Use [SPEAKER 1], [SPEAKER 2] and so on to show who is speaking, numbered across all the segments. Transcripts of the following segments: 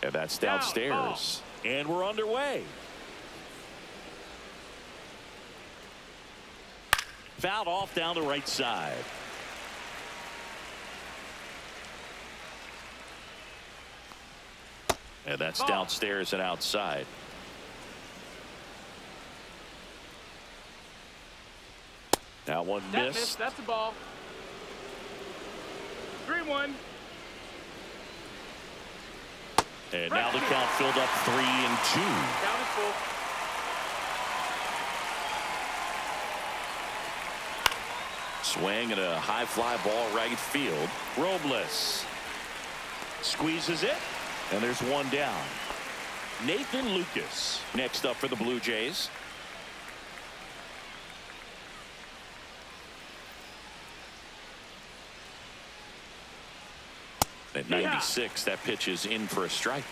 [SPEAKER 1] And that's downstairs. And we're underway. Fouled off down the right side. And that's downstairs and outside. That one missed.
[SPEAKER 2] That's the ball. 3-1.
[SPEAKER 1] And now the count filled up 3-2.
[SPEAKER 2] Count is full.
[SPEAKER 1] Swing and a high fly ball right field. Robles squeezes it, and there's one down. Nathan Lucas next up for the Blue Jays. At 96, that pitch is in for a strike.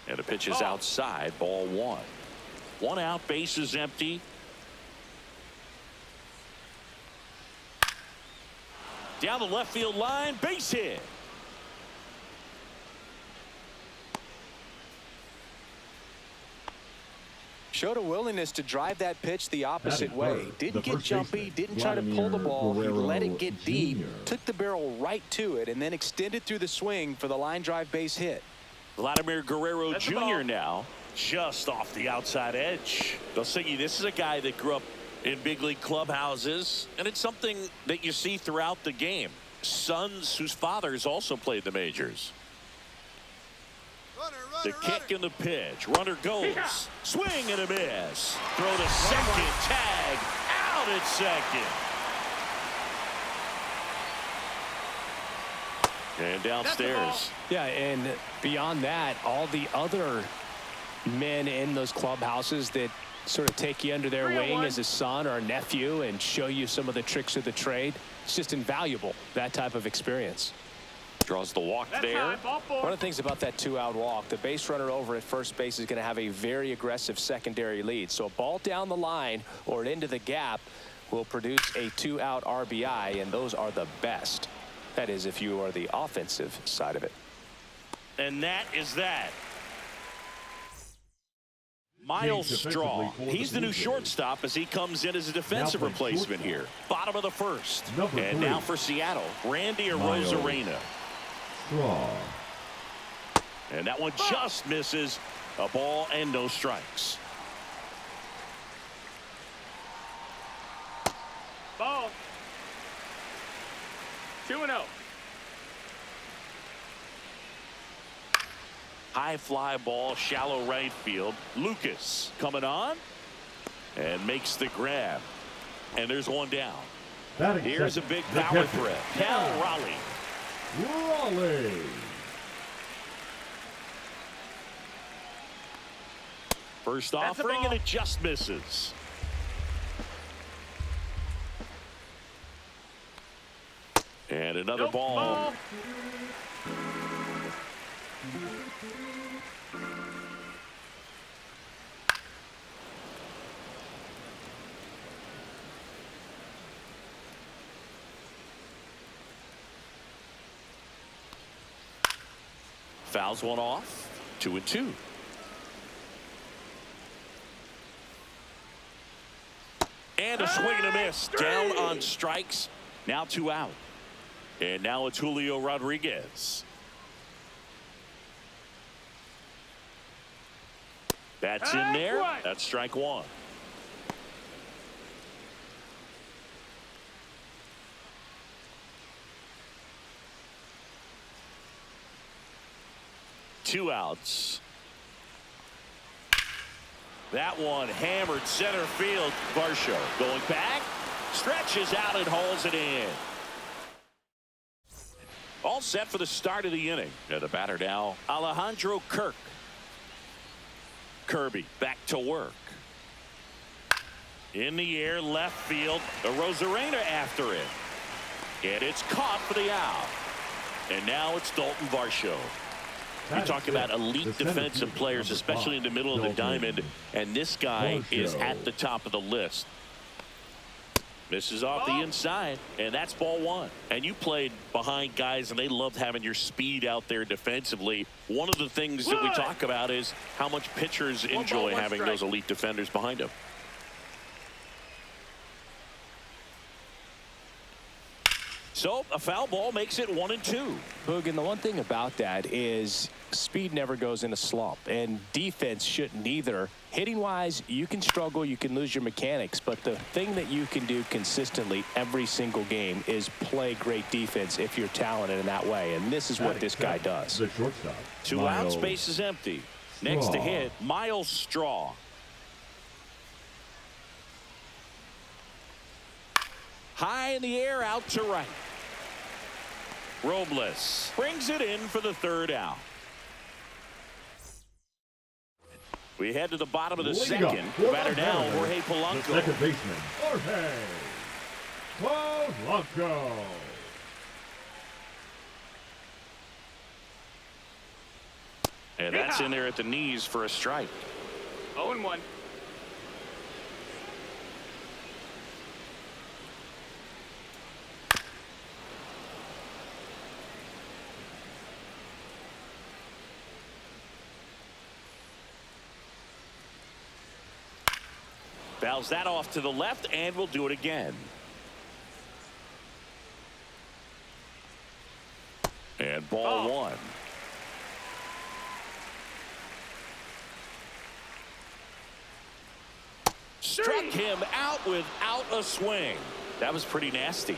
[SPEAKER 1] And the pitch is outside, ball 1. 1 out, base is empty. Down the left field line, base hit.
[SPEAKER 3] Showed a willingness to drive that pitch the opposite way. Didn't get jumpy, didn't try to pull the ball. He let it get deep, took the barrel right to it, and then extended through the swing for the line drive base hit.
[SPEAKER 1] Vladimir Guerrero Jr. now just off the outside edge. Dosigi, this is a guy that grew up in big league clubhouses, and it's something that you see throughout the game. Sons whose fathers also played the majors. The kick and the pitch. Runner goes. Swing and a miss. Throw to second. Tag. Out at second. And downstairs.
[SPEAKER 4] Yeah, and beyond that, all the other men in those clubhouses that sort of take you under their wing as a son or a nephew and show you some of the tricks of the trade. It's just invaluable, that type of experience.
[SPEAKER 1] Draws the walk there.
[SPEAKER 3] One of the things about that 2-out walk, the base runner over at first base is going to have a very aggressive secondary lead. So a ball down the line or into the gap will produce a 2-out RBI, and those are the best. That is, if you are the offensive side of it.
[SPEAKER 1] And that is that. Miles Straw. He's the new shortstop as he comes in as a defensive replacement here. Bottom of the first. And now for Seattle, Randy Arozarena. And that one just misses. A ball and no strikes.
[SPEAKER 2] Ball. 2-0.
[SPEAKER 1] High fly ball, shallow right field. Lucas coming on and makes the grab. And there's one down. Here's a big power threat. Cal Raleigh. First offering, and it just misses. And another ball. Fouls one off. 2-2. And a swing and a miss. Down on strikes. Now 2 out. And now it's Julio Rodriguez. That's in there. That's strike 1. Two outs. That one hammered center field. Varsho going back, stretches out and hauls it in. All set for the start of the inning. And the batter now, Alejandro Kirk. Kirby back to work. In the air, left field. Arozarena after it. And it's caught for the out. And now it's Dalton Varsho. You talk about elite defensive players, especially in the middle of the diamond, and this guy is at the top of the list. Misses off the inside, and that's ball one. And you played behind guys, and they loved having your speed out there defensively. One of the things that we talk about is how much pitchers enjoy having those elite defenders behind them. So a foul ball makes it 1-2.
[SPEAKER 3] Boog, and the one thing about that is speed never goes in a slump, and defense shouldn't either. Hitting wise, you can struggle, you can lose your mechanics, but the thing that you can do consistently every single game is play great defense if you're talented in that way, and this is what this guy does.
[SPEAKER 5] The shortstop.
[SPEAKER 1] Two out, space is empty. Next to hit, Miles Straw. High in the air, out to right. Robles brings it in for the third out. We head to the bottom of the second. The batter now, Jorge Polanco.
[SPEAKER 5] The second baseman, Jorge Polanco.
[SPEAKER 1] And that's in there at the knees for a strike.
[SPEAKER 2] 0-1.
[SPEAKER 1] Fouls that off to the left, and we'll do it again. And ball one. Struck him out without a swing. That was pretty nasty.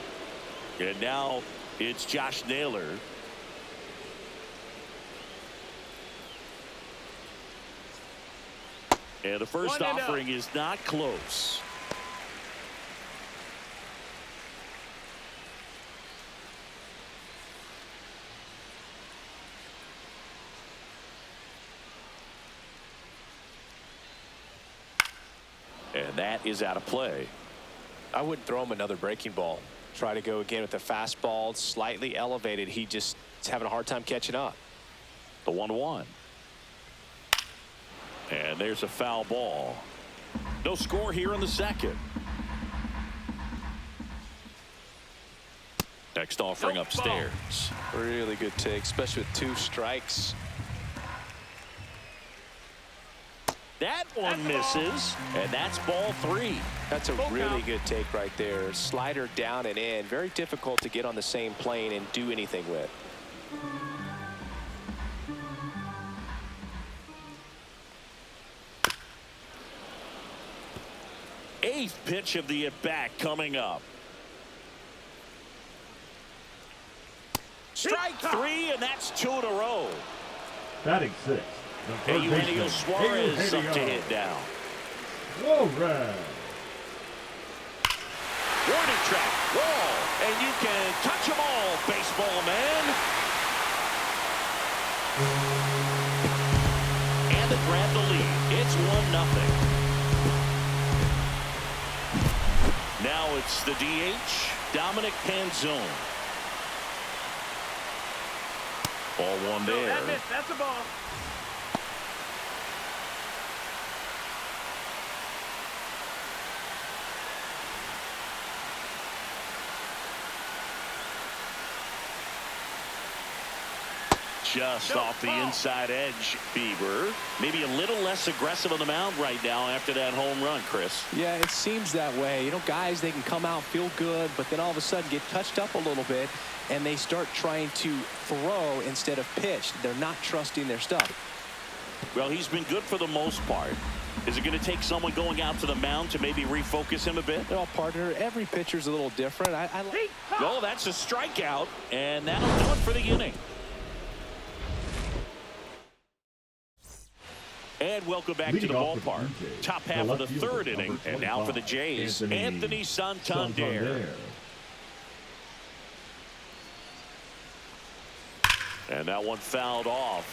[SPEAKER 1] And now it's Josh Naylor. And the first offering is not close. And that is out of play.
[SPEAKER 3] I wouldn't throw him another breaking ball. Try to go again with the fastball, slightly elevated. He just is having a hard time catching up.
[SPEAKER 1] The 1-1. And there's a foul ball. No score here in the second. Next offering upstairs.
[SPEAKER 3] Really good take, especially with 2 strikes.
[SPEAKER 1] That one misses, and that's ball 3.
[SPEAKER 3] That's a really good take right there. Slider down and in. Very difficult to get on the same plane and do anything with.
[SPEAKER 1] Eighth pitch of the at-bat coming up. Strike 3, and that's 2 in a row.
[SPEAKER 5] Batting 6.
[SPEAKER 1] Eugenio Suarez up to hit now.
[SPEAKER 5] Suarez.
[SPEAKER 1] Warning track, wall, and you can touch them all, baseball man. And they grab the lead. It's 1-0. Now it's the DH, Dominic Panzone. Ball one there.
[SPEAKER 2] That's a ball.
[SPEAKER 1] Just off the inside edge, Bieber. Maybe a little less aggressive on the mound right now after that home run, Chris.
[SPEAKER 3] Yeah, it seems that way. You know, guys, they can come out, feel good, but then all of a sudden get touched up a little bit, and they start trying to throw instead of pitch. They're not trusting their stuff.
[SPEAKER 1] Well, he's been good for the most part. Is it going to take someone going out to the mound to maybe refocus him a bit?
[SPEAKER 3] Well, partner, every pitcher's a little different.
[SPEAKER 1] No, that's a strikeout, and that'll do it for the inning. And welcome back to the ballpark. Top half of the third inning. And now for the Jays, Anthony Santander. And that one fouled off.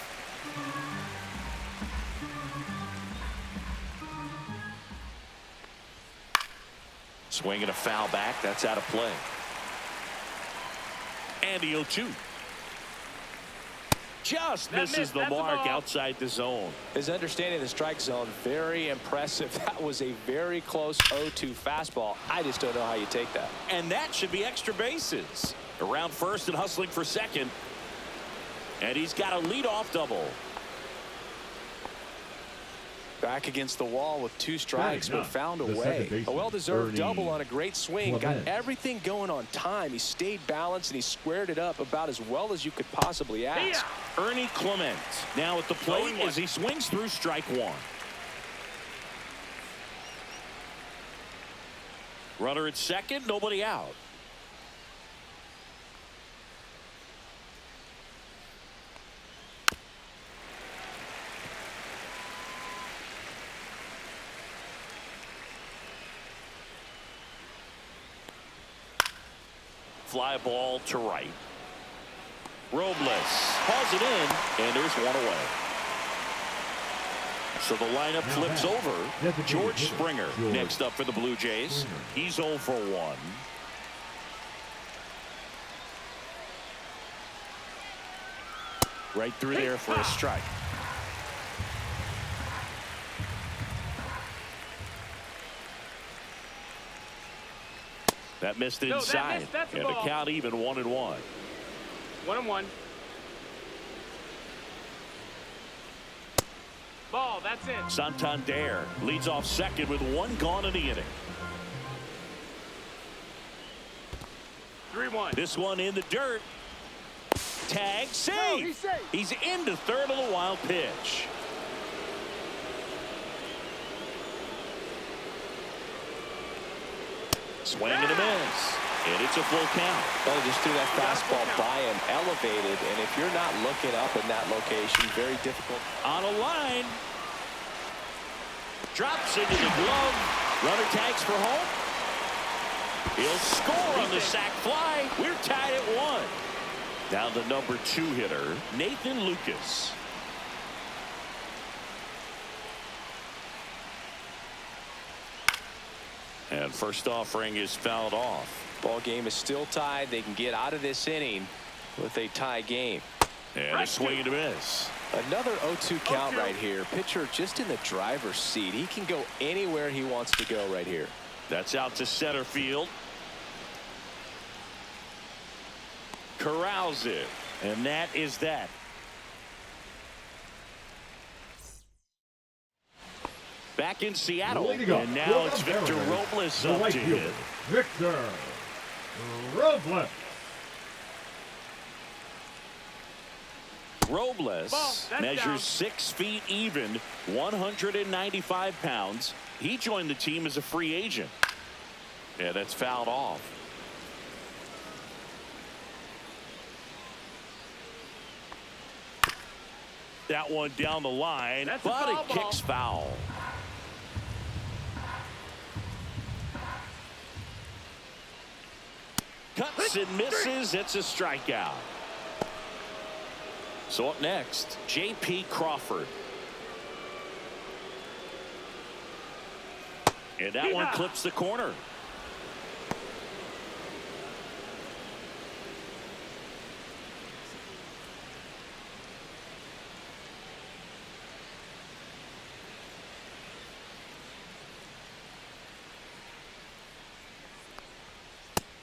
[SPEAKER 1] Swinging a foul back. That's out of play. And the 0-2. just
[SPEAKER 2] That
[SPEAKER 1] misses
[SPEAKER 2] missed.
[SPEAKER 1] the
[SPEAKER 2] That's a
[SPEAKER 1] mark
[SPEAKER 2] ball.
[SPEAKER 1] outside the zone.
[SPEAKER 3] His understanding of the strike zone, very impressive. That was a very close 0-2 fastball. I just don't know how you take that.
[SPEAKER 1] And that should be extra bases. Around first and hustling for second. And he's got a leadoff double.
[SPEAKER 3] Back against the wall with 2 strikes, but found a
[SPEAKER 5] The
[SPEAKER 3] way.
[SPEAKER 5] second baseman,
[SPEAKER 3] A well-deserved
[SPEAKER 5] Ernie
[SPEAKER 3] double on a great swing. Got
[SPEAKER 5] Clement.
[SPEAKER 3] everything going on time. He stayed balanced, and he squared it up about as well as you could possibly ask.
[SPEAKER 1] Ernie Clement now at the plate
[SPEAKER 2] 0-1.
[SPEAKER 1] as he swings through strike one. Runner at second, nobody out. Fly ball to right. Robles hauls it in, and there's one away. So the lineup flips over. George Springer next up for the Blue Jays. He's 0 for 1. Right through there for a strike. That missed inside.
[SPEAKER 2] That's a
[SPEAKER 1] And the
[SPEAKER 2] ball.
[SPEAKER 1] count even 1-1.
[SPEAKER 2] 1-1. Ball, that's it.
[SPEAKER 1] Santander leads off second with 1 gone in the inning.
[SPEAKER 2] 3-1.
[SPEAKER 1] This one in the dirt. Tag, save.
[SPEAKER 2] he's safe.
[SPEAKER 1] He's into third on the wild pitch. Swing and a miss. And it's a full count.
[SPEAKER 3] Well, just threw that fastball by him, elevated, and if you're not looking up in that location, very difficult.
[SPEAKER 1] On a line. Drops into the glove. Runner tags for home. He'll score on the sac fly. We're tied at 1. Now the number 2 hitter, Nathan Lucas. And first offering is fouled off.
[SPEAKER 3] Ball game is still tied. They can get out of this inning with a tie game.
[SPEAKER 1] And a swing and a miss.
[SPEAKER 3] Another 0-2 count right here. Pitcher just in the driver's seat. He can go anywhere he wants to go right here.
[SPEAKER 1] That's out to center field. Corrals it. And that is that. Back in Seattle. And now it's Victor Robles
[SPEAKER 5] the
[SPEAKER 1] up
[SPEAKER 5] right
[SPEAKER 1] to
[SPEAKER 5] fielder,
[SPEAKER 1] hit.
[SPEAKER 5] Victor Robles.
[SPEAKER 1] Robles
[SPEAKER 2] That's
[SPEAKER 1] measures
[SPEAKER 2] down.
[SPEAKER 1] 6 feet even, 195 pounds. He joined the team as a free agent. Yeah, that's fouled off. That one down the line,
[SPEAKER 2] That's a
[SPEAKER 1] but
[SPEAKER 2] foul
[SPEAKER 1] it kicks foul. Cuts and misses. It's a strikeout. So up next, J.P. Crawford. And that one clips the corner.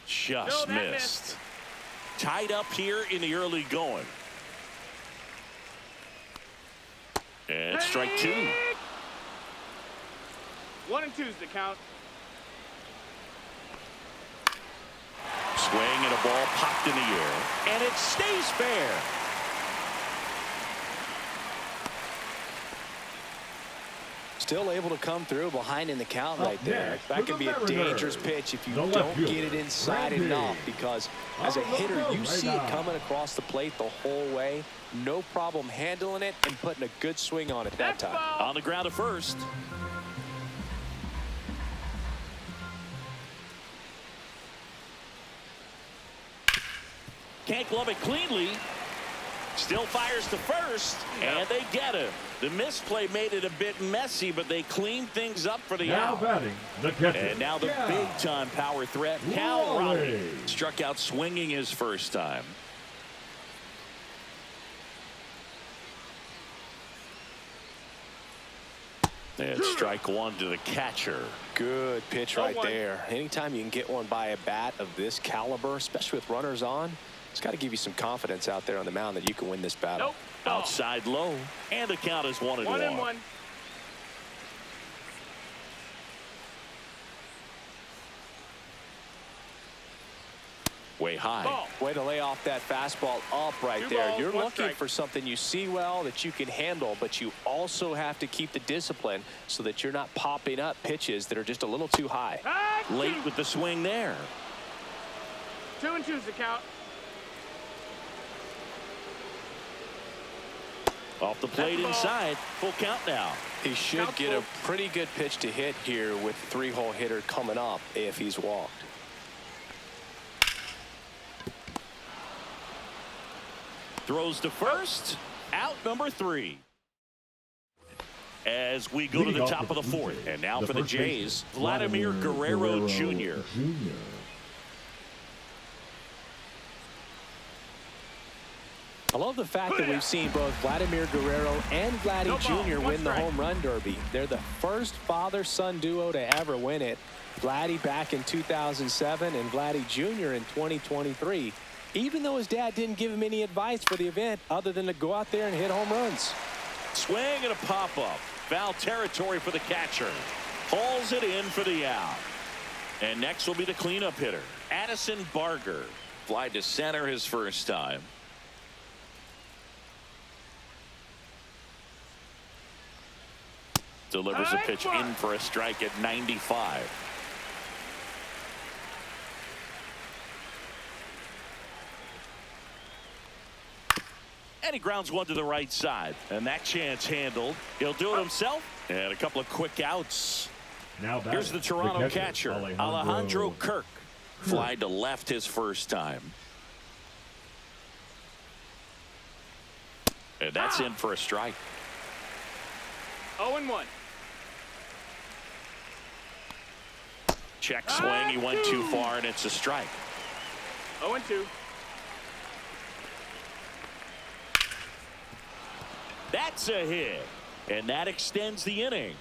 [SPEAKER 1] Just
[SPEAKER 2] No, that
[SPEAKER 1] missed. Tied up here in the early going. And strike 2.
[SPEAKER 2] 1 and 2's the count.
[SPEAKER 1] Swing and a ball popped in the air. And it stays fair.
[SPEAKER 3] Still able to come through behind in the count right there.
[SPEAKER 5] next,
[SPEAKER 3] That
[SPEAKER 5] for
[SPEAKER 3] can
[SPEAKER 5] the
[SPEAKER 3] be a
[SPEAKER 5] Mariners,
[SPEAKER 3] dangerous pitch if you
[SPEAKER 5] the left
[SPEAKER 3] don't
[SPEAKER 5] fielder,
[SPEAKER 3] get it inside
[SPEAKER 5] Randy.
[SPEAKER 3] enough, because as a
[SPEAKER 5] On the
[SPEAKER 3] hitter,
[SPEAKER 5] field
[SPEAKER 3] you
[SPEAKER 5] right
[SPEAKER 3] see it
[SPEAKER 5] now.
[SPEAKER 3] coming across the plate the whole way. No problem handling it and putting a good swing on it that
[SPEAKER 2] That's
[SPEAKER 3] time.
[SPEAKER 2] foul.
[SPEAKER 1] On the ground at first. Can't glove it cleanly. Still fires to first, and they get him. The misplay made it a bit messy, but they cleaned things up for the
[SPEAKER 5] Now
[SPEAKER 1] out.
[SPEAKER 5] batting, the catcher.
[SPEAKER 1] And now the
[SPEAKER 5] Cal
[SPEAKER 1] big-time power threat, Cal
[SPEAKER 5] Raleigh.
[SPEAKER 1] Raleigh. Struck out swinging his first time. And strike one to the catcher.
[SPEAKER 3] Good pitch right
[SPEAKER 2] 0-1.
[SPEAKER 3] there. Anytime you can get one by a bat of this caliber, especially with runners on, it's got to give you some confidence out there on the mound that you can win this battle.
[SPEAKER 2] Nope. Ball.
[SPEAKER 1] Outside low. And the count is 1-1.
[SPEAKER 2] 1-1.
[SPEAKER 1] Way high.
[SPEAKER 2] Ball.
[SPEAKER 3] Way to lay off that fastball up right
[SPEAKER 2] 2
[SPEAKER 3] there.
[SPEAKER 2] balls,
[SPEAKER 3] You're
[SPEAKER 2] 1
[SPEAKER 3] looking
[SPEAKER 2] strike.
[SPEAKER 3] for something you see well that you can handle, but you also have to keep the discipline so that you're not popping up pitches that are just a little too high.
[SPEAKER 1] Late with the swing there.
[SPEAKER 2] 2-2 is the count.
[SPEAKER 1] Off the plate
[SPEAKER 2] That's the ball.
[SPEAKER 1] inside. Full count now.
[SPEAKER 3] He should
[SPEAKER 2] Count
[SPEAKER 3] get a
[SPEAKER 2] full.
[SPEAKER 3] pretty good pitch to hit here with the 3-hole hitter coming up if he's walked.
[SPEAKER 1] Throws to first. Out number 3. As we go to the top of the 4th. And now for the Jays, Vladimir Guerrero Jr.
[SPEAKER 3] I love the fact that we've seen both Vladimir Guerrero and Vladdy
[SPEAKER 2] No ball,
[SPEAKER 3] Jr.
[SPEAKER 2] 1
[SPEAKER 3] win the
[SPEAKER 2] strike.
[SPEAKER 3] home run derby. They're the first father-son duo to ever win it. Vladdy back in 2007 and Vladdy Jr. in 2023. Even though his dad didn't give him any advice for the event other than to go out there and hit home runs.
[SPEAKER 1] Swing and a pop-up. Foul territory for the catcher. Hauls it in for the out. And next will be the cleanup hitter, Addison Barger. Fly to center his first time. Delivers a pitch in for a strike at 95. And he grounds one to the right side. And that chance handled. He'll do it himself. And a couple of quick outs.
[SPEAKER 5] Now batting,
[SPEAKER 1] Here's the Toronto catcher, Alejandro Kirk. Fly to left his first time. And that's in for a strike.
[SPEAKER 2] 0-1.
[SPEAKER 1] Check swing. He went too far, and it's a strike.
[SPEAKER 2] 0-2.
[SPEAKER 1] That's a hit. And that extends the inning.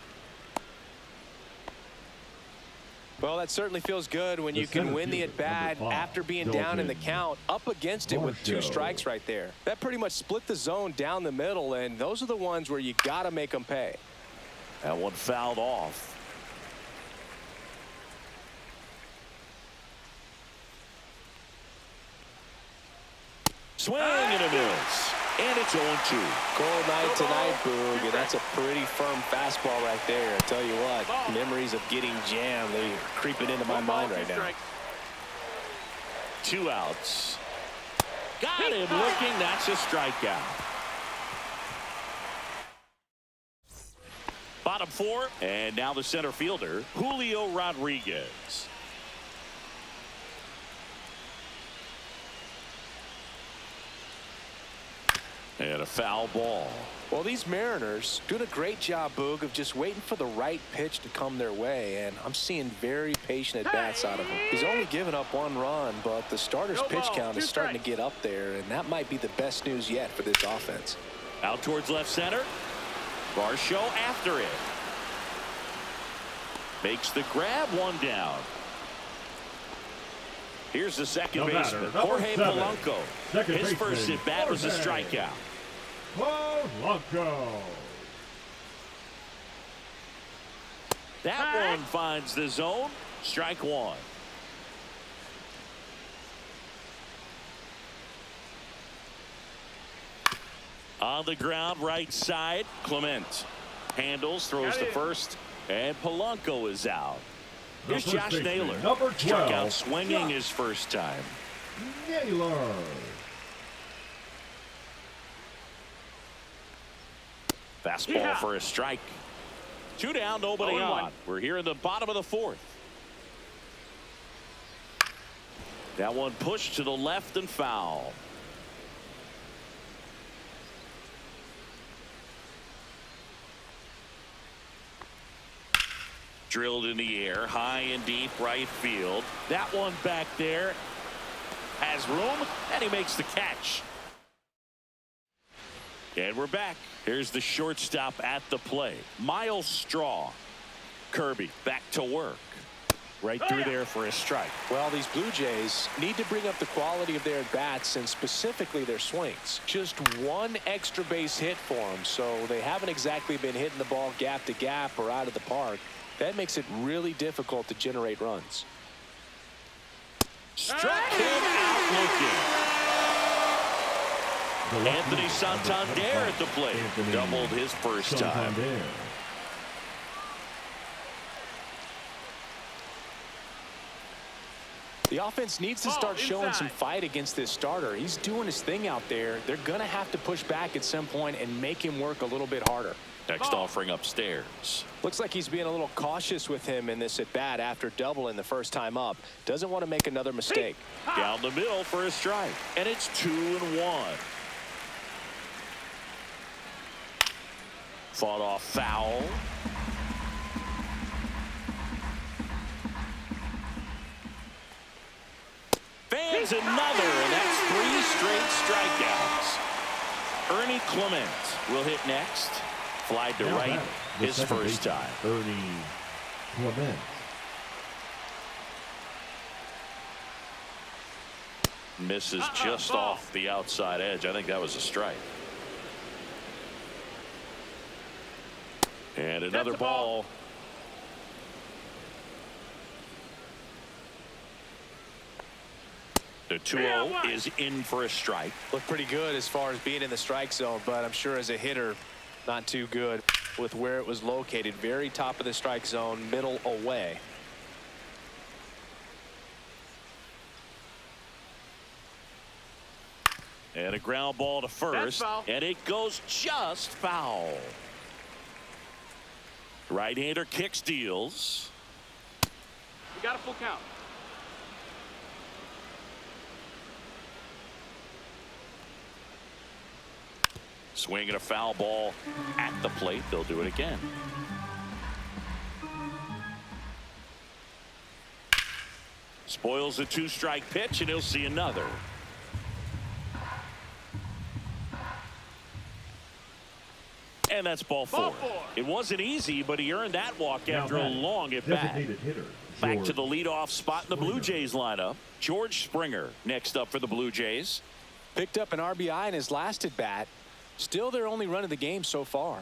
[SPEAKER 3] Well, that certainly feels good when you can win the at-bat after being down in the count, up against it with 2 strikes right there. That pretty much split the zone down the middle, and those are the ones where you got to make them pay.
[SPEAKER 1] That one fouled off. Swing and a miss. And it's 0-2.
[SPEAKER 3] Cold night tonight, Boog, and that's a pretty firm fastball right there. I tell you what, memories of getting jammed, they're creeping into my mind right now.
[SPEAKER 1] 2 outs. Got him looking. That's a strikeout. Bottom 4. And now the center fielder, Julio Rodriguez. And a foul ball.
[SPEAKER 3] Well, these Mariners doing a great job, Boog, of just waiting for the right pitch to come their way, and I'm seeing very patient at-bats out of him. He's only given up 1 run, but the starter's pitch count is starting to get up there, and that might be the best news yet for this offense.
[SPEAKER 1] Out towards left center. Varsho after it. Makes the grab, 1 down. Here's the second baseman, Jorge Polanco. His first at-bat was a strikeout.
[SPEAKER 5] Polanco.
[SPEAKER 1] That one finds the zone. Strike 1. On the ground, right side, Clement handles, throws to first, and Polanco is out. Here's Josh Naylor.
[SPEAKER 5] Number 12.
[SPEAKER 1] Struck out swinging his first time.
[SPEAKER 5] Naylor.
[SPEAKER 1] Fastball for a strike. 2 down, nobody on. We're here in the bottom of the 4th. That one pushed to the left and foul. Drilled in the air, high and deep right field. That one back there has room, and he makes the catch. And we're back. Here's the shortstop at the plate. Miles Straw. Kirby back to work. Right through there for a strike.
[SPEAKER 3] Well, these Blue Jays need to bring up the quality of their at-bats and specifically their swings. Just one extra base hit for them, so they haven't exactly been hitting the ball gap to gap or out of the park. That makes it really difficult to generate runs.
[SPEAKER 1] Struck him out looking. Anthony Santander at the plate. Doubled his first time.
[SPEAKER 3] The offense needs to start showing some fight against this starter. He's doing his thing out there. They're going to have to push back at some point and make him work a little bit harder.
[SPEAKER 1] Next offering upstairs.
[SPEAKER 3] Looks like he's being a little cautious with him in this at-bat after doubling the first time up. Doesn't want to make another mistake.
[SPEAKER 1] Down the middle for a strike. And it's 2-1. Fought off foul. Fans another, and that's 3 straight strikeouts. Ernie Clement will hit next. Fly to right his first time.
[SPEAKER 5] Ernie Clement.
[SPEAKER 1] Misses just off the outside edge. I think that was a strike. And another ball. The 2-0 is in for a strike.
[SPEAKER 3] Looked pretty good as far as being in the strike zone, but I'm sure as a hitter, not too good with where it was located. Very top of the strike zone, middle away.
[SPEAKER 1] And a ground ball to first, and it goes just foul. Right-hander kicks, deals.
[SPEAKER 2] We got a full count.
[SPEAKER 1] Swinging a foul ball at the plate. They'll do it again. Spoils a 2-strike pitch, and he'll see another. And that's ball 4. It wasn't easy, but he earned that walk after a long at bat. Back to the leadoff spot in the Blue Jays lineup. George Springer next up for the Blue Jays.
[SPEAKER 3] Picked up an RBI in his last at bat. Still their only run of the game so far.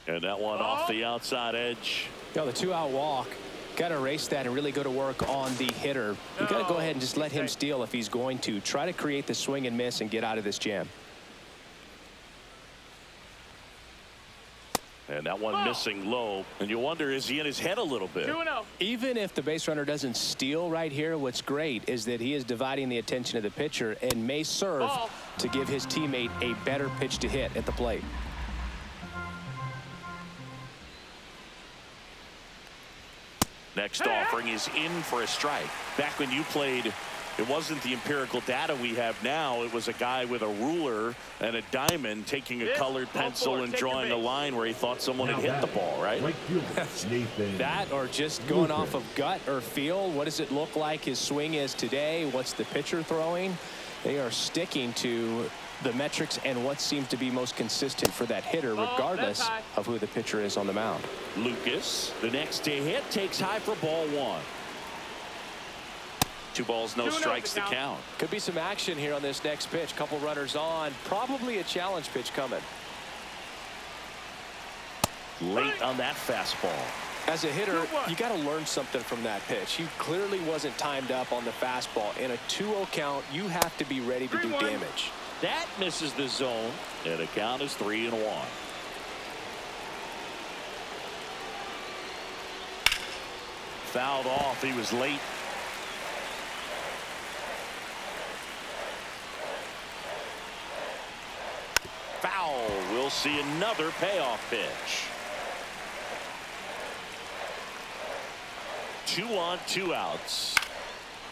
[SPEAKER 1] And that one off the outside edge.
[SPEAKER 3] The 2-out walk. Got to erase that and really go to work on the hitter. You got to go ahead and just let him steal if he's going to. Try to create the swing and miss and get out of this jam.
[SPEAKER 1] And that one missing low. And you wonder, is he in his head a little bit?
[SPEAKER 2] 2-0.
[SPEAKER 3] Even if the base runner doesn't steal right here, what's great is that he is dividing the attention of the pitcher and may serve to give his teammate a better pitch to hit at the plate.
[SPEAKER 1] Next offering is in for a strike. Back when you played, it wasn't the empirical data we have now. It was a guy with a ruler and a diamond taking a colored pencil and drawing a line where he thought someone had hit the ball, right?
[SPEAKER 3] That or just going off of gut or feel. What does it look like his swing is today? What's the pitcher throwing? They are sticking to the metrics and what seems to be most consistent for that hitter, regardless of who the pitcher is on the mound.
[SPEAKER 1] Lucas, the next to hit, takes high for ball 1. 2 balls, no strikes to count.
[SPEAKER 3] Could be some action here on this next pitch. Couple runners on. Probably a challenge pitch coming.
[SPEAKER 1] Late on that fastball.
[SPEAKER 3] As a hitter, you got to learn something from that pitch. He clearly wasn't timed up on the fastball. In a 2-0 count, you have to be ready to do damage.
[SPEAKER 1] That misses the zone, and the count is 3-1. Fouled off. He was late. Foul. We'll see another payoff pitch. 2 on, 2 outs.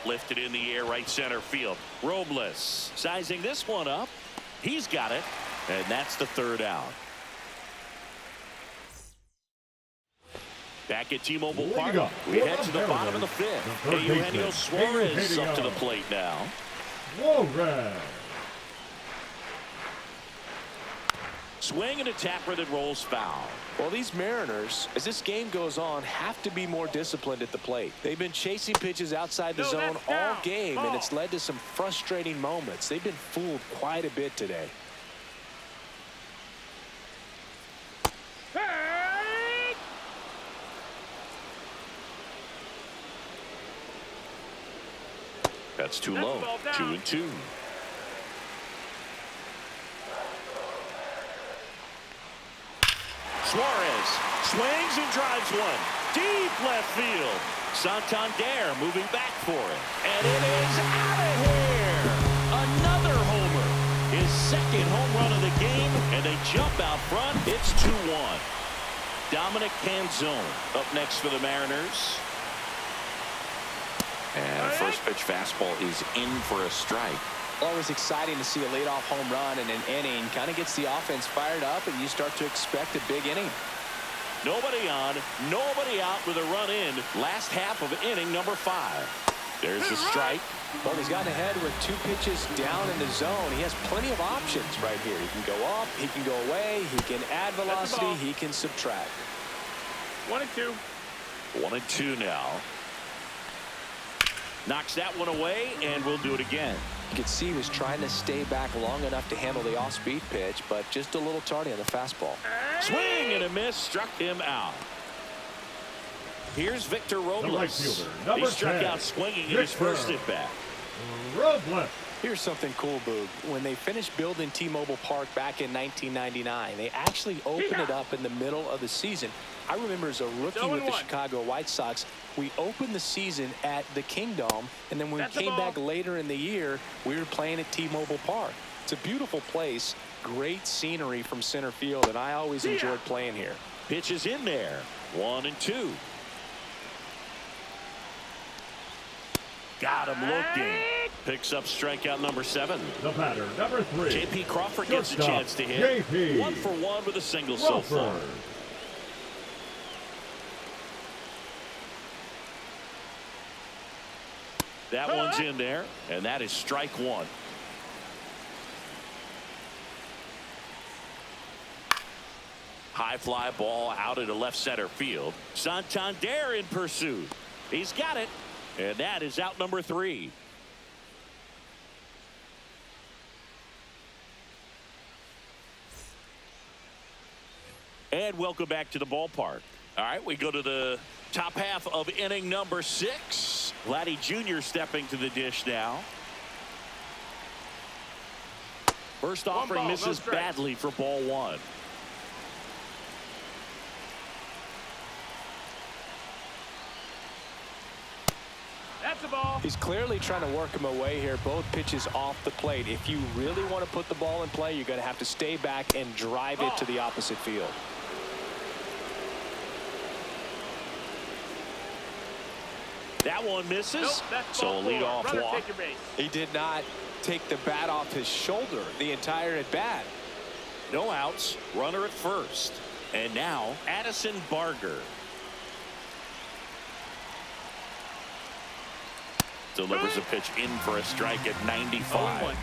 [SPEAKER 1] Lifted in the air, right center field. Robles sizing this one up. He's got it, and that's the 3rd out. Back at T-Mobile Park, we head to the bottom of the 5th. Eugenio Suarez up to the plate now. swing and a tapper that rolls foul.
[SPEAKER 3] Well, these Mariners, as this game goes on, have to be more disciplined at the plate. They've been chasing pitches outside the zone all game, and it's led to some frustrating moments. They've been fooled quite a bit today.
[SPEAKER 1] That's too low. 2-2. Suarez swings and drives one. Deep left field. Santander moving back for it. And it is out of here. Another homer. His second home run of the game. And they jump out front. It's 2-1. Dominic Canzone up next for the Mariners.
[SPEAKER 6] And first pitch fastball is in for a strike.
[SPEAKER 3] Always exciting to see a leadoff home run in an inning. Kind of gets the offense fired up, and you start to expect a big inning.
[SPEAKER 1] Nobody on, nobody out with a run in. Last half of inning number 5. There's a strike.
[SPEAKER 3] Well, he's gotten ahead with 2 pitches down in the zone. He has plenty of options right here. He can go up, he can go away, he can add velocity, he can subtract.
[SPEAKER 2] 1-2.
[SPEAKER 1] 1-2 now. Knocks that one away, and we'll do it again.
[SPEAKER 3] You could see he was trying to stay back long enough to handle the off-speed pitch, but just a little tardy on the fastball.
[SPEAKER 1] Swing and a miss, struck him out. Here's Victor Robles. He struck out swinging in his first at bat.
[SPEAKER 5] Robles.
[SPEAKER 3] Here's something cool, Boog. When they finished building T-Mobile Park back in 1999, they actually opened it up in the middle of the season. I remember as a rookie with the Chicago White Sox, we opened the season at the Kingdome, and then when we came back later in the year, we were playing at T-Mobile Park. It's a beautiful place, great scenery from center field, and I always enjoyed playing here.
[SPEAKER 1] Pitch is in there. 1-2. Got him looking. Picks up strikeout number 7.
[SPEAKER 5] The batter, number 3.
[SPEAKER 1] J.P. Crawford gets a chance to hit.
[SPEAKER 5] JP
[SPEAKER 1] 1 for 1 with a single so far. That one's in there, and that is strike 1. High fly ball out into left center field. Santander in pursuit. He's got it, and that is out number 3. And welcome back to the ballpark. All right, we go to the top half of inning number 6. Vladdy Jr. stepping to the dish now. First offering misses badly for ball 1.
[SPEAKER 2] That's a ball.
[SPEAKER 3] He's clearly trying to work him away here. Both pitches off the plate. If you really want to put the ball in play, you're going to have to stay back and drive it to the opposite field.
[SPEAKER 1] That one misses.
[SPEAKER 2] Nope,
[SPEAKER 1] so a leadoff walk.
[SPEAKER 3] He did not take the bat off his shoulder the entire at bat.
[SPEAKER 1] No outs. Runner at first. And now Addison Barger. Delivers a pitch in for a strike at 95.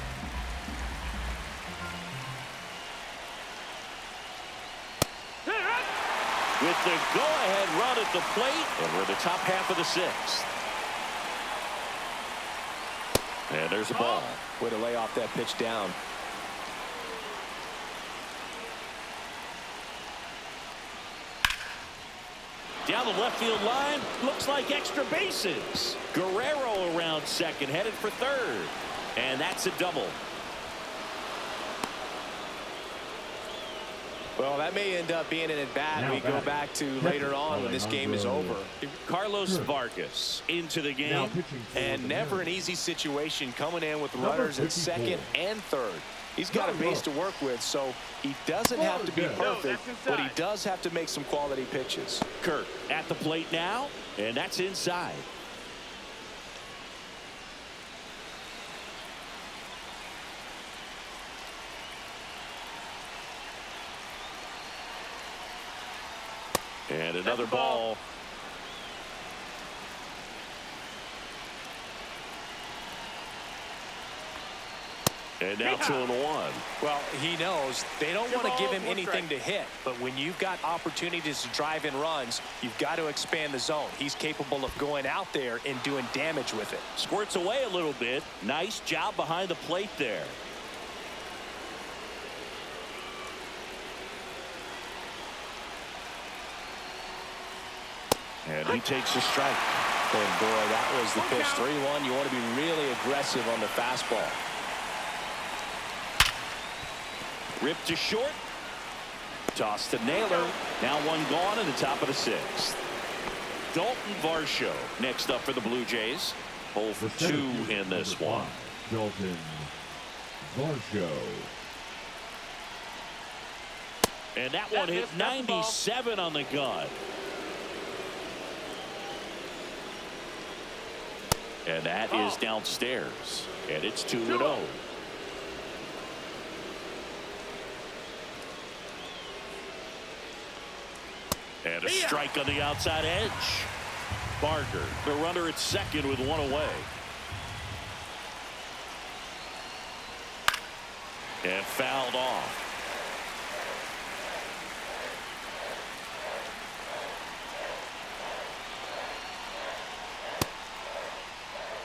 [SPEAKER 1] With the go-ahead run at the plate, and we're in the top half of the 6th. And there's a ball.
[SPEAKER 3] Way to lay off that pitch down.
[SPEAKER 1] Down the left field line, looks like extra bases. Guerrero around second, headed for third. And that's a double.
[SPEAKER 3] Well, that may end up being an at-bat we go back to later on when this game is over.
[SPEAKER 1] Carlos Vargas into the game.
[SPEAKER 3] And never an easy situation coming in with runners at second and third. He's got a base to work with, so he doesn't have to be perfect, but he does have to make some quality pitches.
[SPEAKER 1] Kirk at the plate now, and that's inside. And another ball. And now 2-1.
[SPEAKER 3] Well, he knows they don't want to give him anything to hit, but when you've got opportunities to drive in runs, you've got to expand the zone. He's capable of going out there and doing damage with it.
[SPEAKER 1] Squirts away a little bit. Nice job behind the plate there. And he takes a strike.
[SPEAKER 3] And boy, that was the pitch. 3-1. You want to be really aggressive on the fastball.
[SPEAKER 1] Ripped to short. Toss to Naylor. Now one gone in the top of the 6th. Dalton Varsho next up for the Blue Jays. 0 for 2 in this one.
[SPEAKER 5] Dalton Varsho.
[SPEAKER 1] And that one hit 97 on the gun. And that is downstairs. And it's 2-0. And a strike on the outside edge. Barker, the runner at second with one away. And fouled off.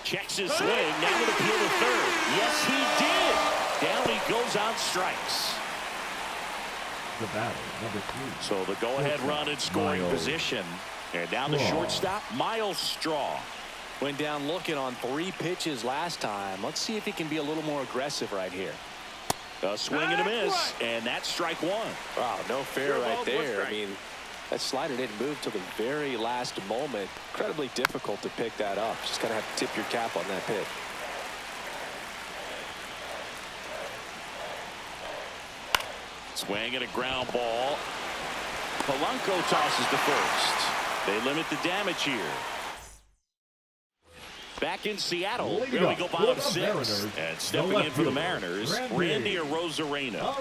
[SPEAKER 1] Checks his swing. Now with appeal to third. Yes, he did. Down he goes on strikes.
[SPEAKER 5] The battle, number 3.
[SPEAKER 1] So the go-ahead run in scoring position. And down the shortstop, Miles Straw.
[SPEAKER 3] Went down looking on 3 pitches last time. Let's see if he can be a little more aggressive right here.
[SPEAKER 1] A swing and a miss. And that's strike 1.
[SPEAKER 3] Wow, no fair right there. I mean, that slider didn't move till the very last moment. Incredibly difficult to pick that up. Just kind of have to tip your cap on that pitch.
[SPEAKER 1] Swing and a ground ball. Polanco tosses to first. They limit the damage here. Back in Seattle. Here we go, bottom 6. And stepping in for the Mariners, Randy Arozarena.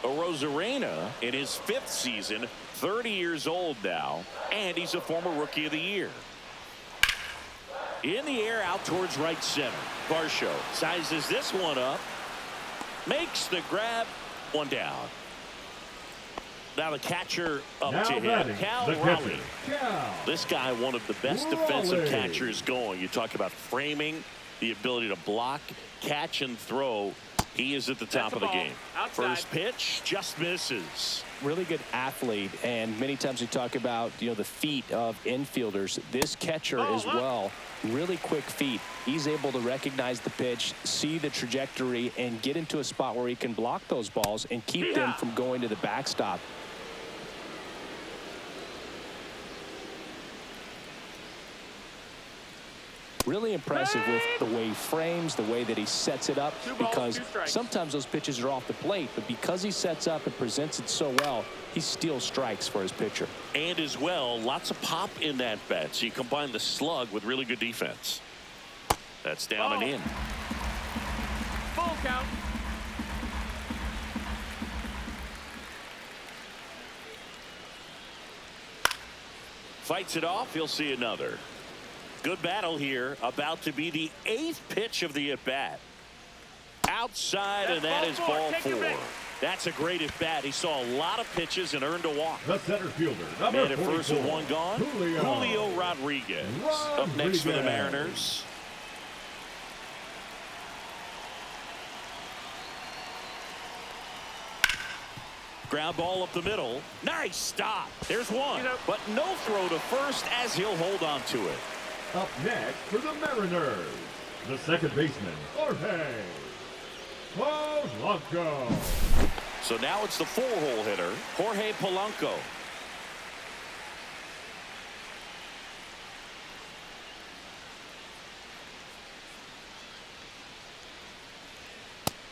[SPEAKER 1] Arozarena in his 5th season, 30 years old now, and he's a former Rookie of the Year. In the air out towards right center. Varsho sizes this one up. Makes the grab. One down. Now the catcher up to him. Cal Raleigh. This guy, one of the best defensive catchers going. You talk about framing, the ability to block, catch, and throw. He is at the top of the game. First pitch just misses.
[SPEAKER 3] Really good athlete, and many times we talk about the feet of infielders. This catcher as well, really quick feet. He's able to recognize the pitch, see the trajectory, and get into a spot where he can block those balls and keep them from going to the backstop. Really impressive with the way he frames, the way that he sets it up, because sometimes those pitches are off the plate, but because he sets up and presents it so well, he steals strikes for his pitcher.
[SPEAKER 1] And as well, lots of pop in that bat. So you combine the slug with really good defense. That's down and in.
[SPEAKER 2] Full count.
[SPEAKER 1] Fights it off. He'll see another. Good battle here. About to be the 8th pitch of the at-bat. Outside, and that is ball 4. That's a great at-bat. He saw a lot of pitches and earned a walk.
[SPEAKER 5] The center fielder,
[SPEAKER 1] Man at first with one gone. Julio Rodriguez. Up next for the Mariners. Ground ball up the middle. Nice stop. There's one. But no throw to first as he'll hold on to it.
[SPEAKER 5] Up next for the Mariners, the second baseman, Jorge Polanco.
[SPEAKER 1] So now it's the 4-hole hitter, Jorge Polanco.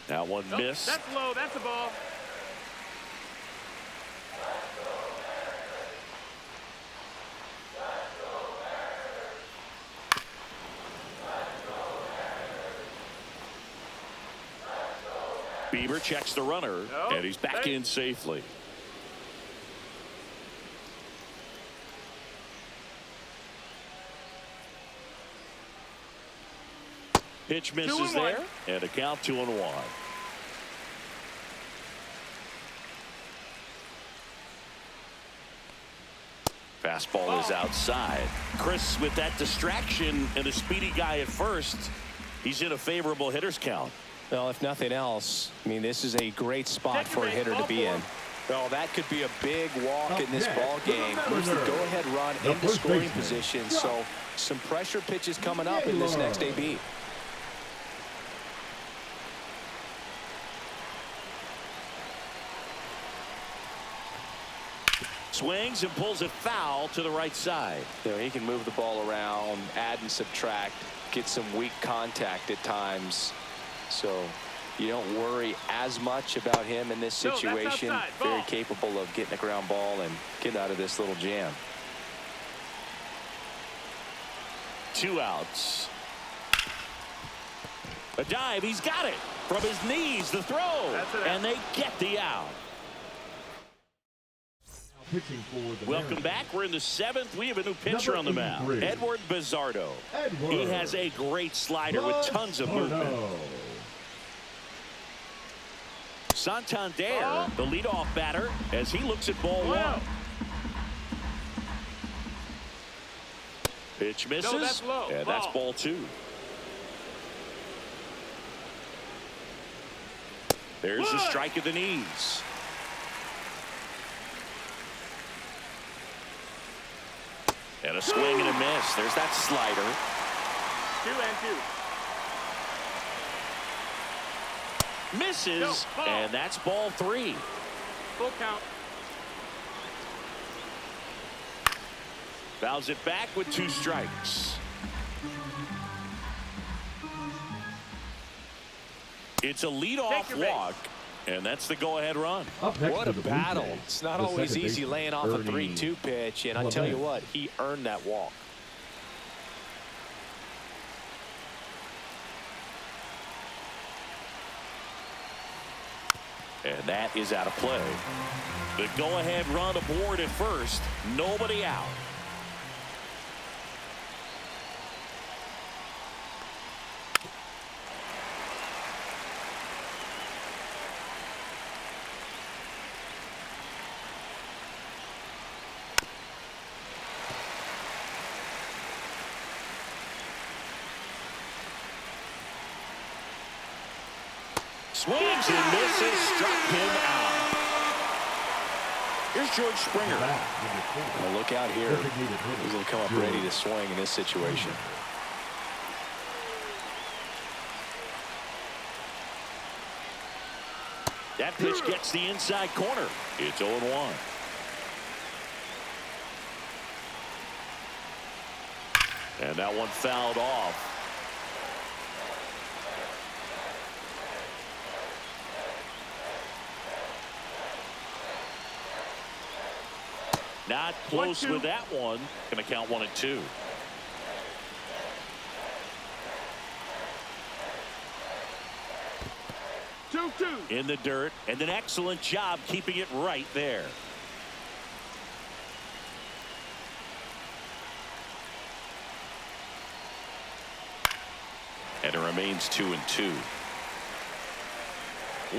[SPEAKER 1] Now one miss.
[SPEAKER 2] That's low. That's a ball.
[SPEAKER 1] Bieber checks the runner, and he's back in safely. Pitch misses there, and a count 2-1. Fastball is outside. Chris, with that distraction and a speedy guy at first, he's in a favorable hitter's count.
[SPEAKER 3] Well, if nothing else, I mean, this is a great spot for a hitter to be in. Well, that could be a big walk in this ball game. There's the go-ahead run into scoring position, so some pressure pitches coming up in this next AB.
[SPEAKER 1] Swings and pulls it foul to the right side.
[SPEAKER 3] You know, he can move the ball around, add and subtract, get some weak contact at times. So you don't worry as much about him in this situation. Very capable of getting a ground ball and getting out of this little jam.
[SPEAKER 1] 2 outs. A dive, he's got it. From his knees, the throw. And they get the out. Welcome back. We're in the 7th. We have a new pitcher on the mound. Edward Bizardo. He has a great slider with tons of movement. Santander, the leadoff batter, as he looks at ball 1. Pitch misses, and that's ball 2. There's a strike at the knees. And a swing and a miss. There's that slider.
[SPEAKER 2] 2-2.
[SPEAKER 1] Misses, and that's ball 3.
[SPEAKER 2] Full count.
[SPEAKER 1] Fouls it back with 2 strikes. It's a leadoff walk, and that's the go-ahead run.
[SPEAKER 3] What a battle. It's not always easy laying off a 3-2 pitch, and I tell you what, he earned that walk.
[SPEAKER 1] And that is out of play. The go-ahead run aboard at first. Nobody out. Swings and misses, struck him out. Here's George Springer.
[SPEAKER 3] Well, look out here. He's going to come up ready to swing in this situation.
[SPEAKER 1] That pitch gets the inside corner. It's 0-1. And that one fouled off. Not close with that one. Going to count 1-2. In the dirt, and an excellent job keeping it right there. And it remains 2-2.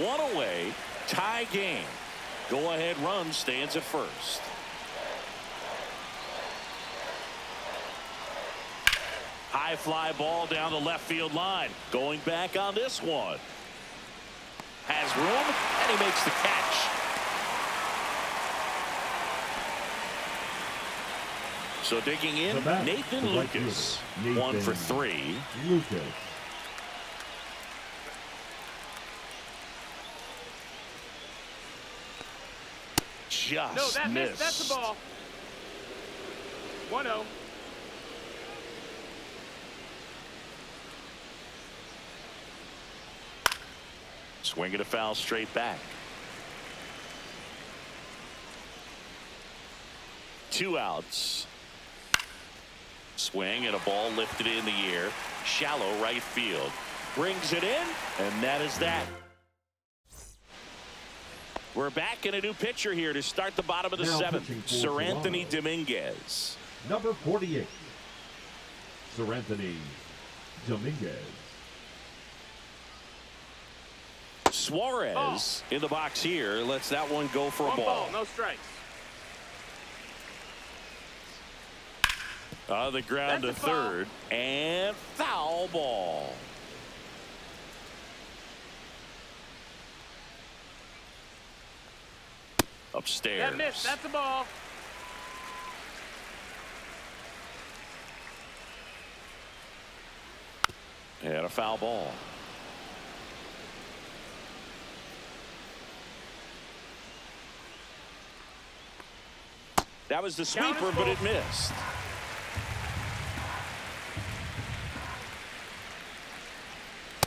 [SPEAKER 1] 1 away, tie game. Go-ahead run stands at first. High fly ball down the left field line. Going back on this one. Has room, and he makes the catch. So digging in, Nathan Lucas. 1 for 3.
[SPEAKER 5] Lucas.
[SPEAKER 1] Just missed.
[SPEAKER 2] That's the ball. 1-0.
[SPEAKER 1] Swinging a foul straight back. 2 outs. Swing and a ball lifted in the air. Shallow right field. Brings it in, and that is that. We're back in a new pitcher here to start the bottom of the 7th. Sir Anthony Dominguez.
[SPEAKER 5] Number 48. Sir Anthony Dominguez.
[SPEAKER 1] Suarez in the box here lets that one go for a ball.
[SPEAKER 2] No strikes.
[SPEAKER 1] On the ground to third, and foul ball. Upstairs.
[SPEAKER 2] That miss. That's a ball.
[SPEAKER 1] And a foul ball. That was the sweeper, but it missed.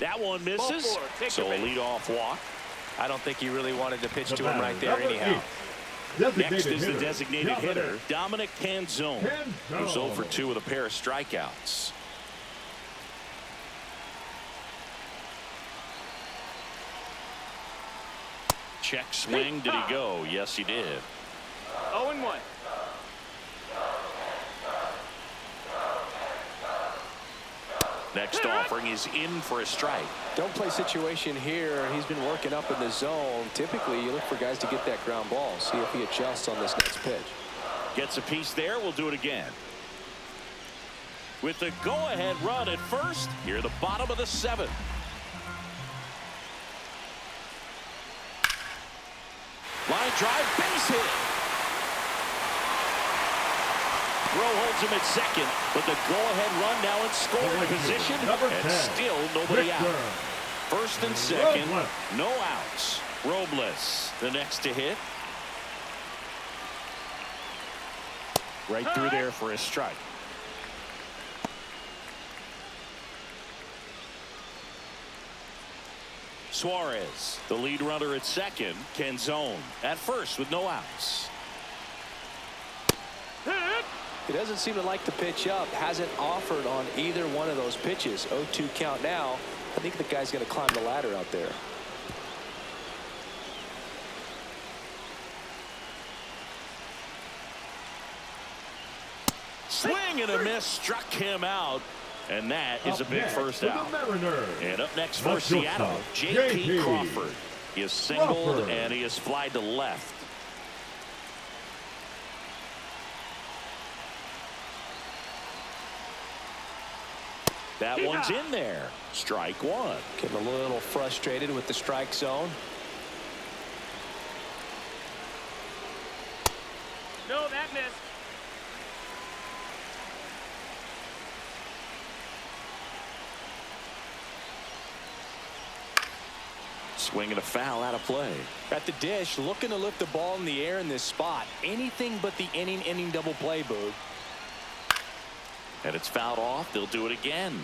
[SPEAKER 1] That one misses. So a leadoff walk.
[SPEAKER 3] I don't think he really wanted to pitch to him right there anyhow.
[SPEAKER 1] Next is the designated hitter, Dominic Canzone, who's 0 for 2 with a pair of strikeouts. Check swing. Did he go? Yes, he did.
[SPEAKER 2] 0-1.
[SPEAKER 1] Next offering is in for a strike.
[SPEAKER 3] Don't play situation here. He's been working up in the zone. Typically, you look for guys to get that ground ball. See if he adjusts on this next pitch.
[SPEAKER 1] Gets a piece there. We'll do it again. With the go-ahead run at first, here the bottom of the 7th. Line drive, base hit. Throw holds him at second, but the go-ahead run now in scoring position, and still nobody out. First and second, no outs. Robles, the next to hit. Right through there for a strike. Suarez, the lead runner at second. Canzone at first with no outs.
[SPEAKER 3] He doesn't seem to like to pitch up. Hasn't offered on either one of those pitches. 0-2 count now. I think the guy's going to climb the ladder out there.
[SPEAKER 1] Swing and a miss struck him out. And that is a big first out. And up next for Seattle, J.P. Crawford. He is singled and he is flied to left. That one's in there. Strike one.
[SPEAKER 3] Getting a little frustrated with the strike zone.
[SPEAKER 2] No, that missed.
[SPEAKER 1] Swing and a foul out of play.
[SPEAKER 3] At the dish, looking to lift the ball in the air in this spot. Anything but the inning double play, Boog.
[SPEAKER 1] And it's fouled off. They'll do it again.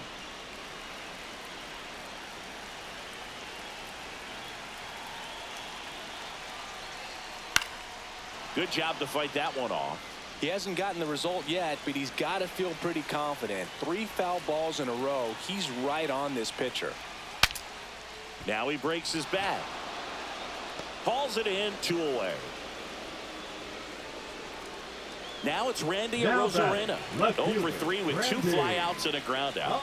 [SPEAKER 1] Good job to fight that one off.
[SPEAKER 3] He hasn't gotten the result yet, but he's got to feel pretty confident. 3 foul balls in a row. He's right on this pitcher.
[SPEAKER 1] Now he breaks his bat. Hauls it in, 2 away. Now it's Randy Arozarena. 0 for 3 with 2 flyouts and a ground out.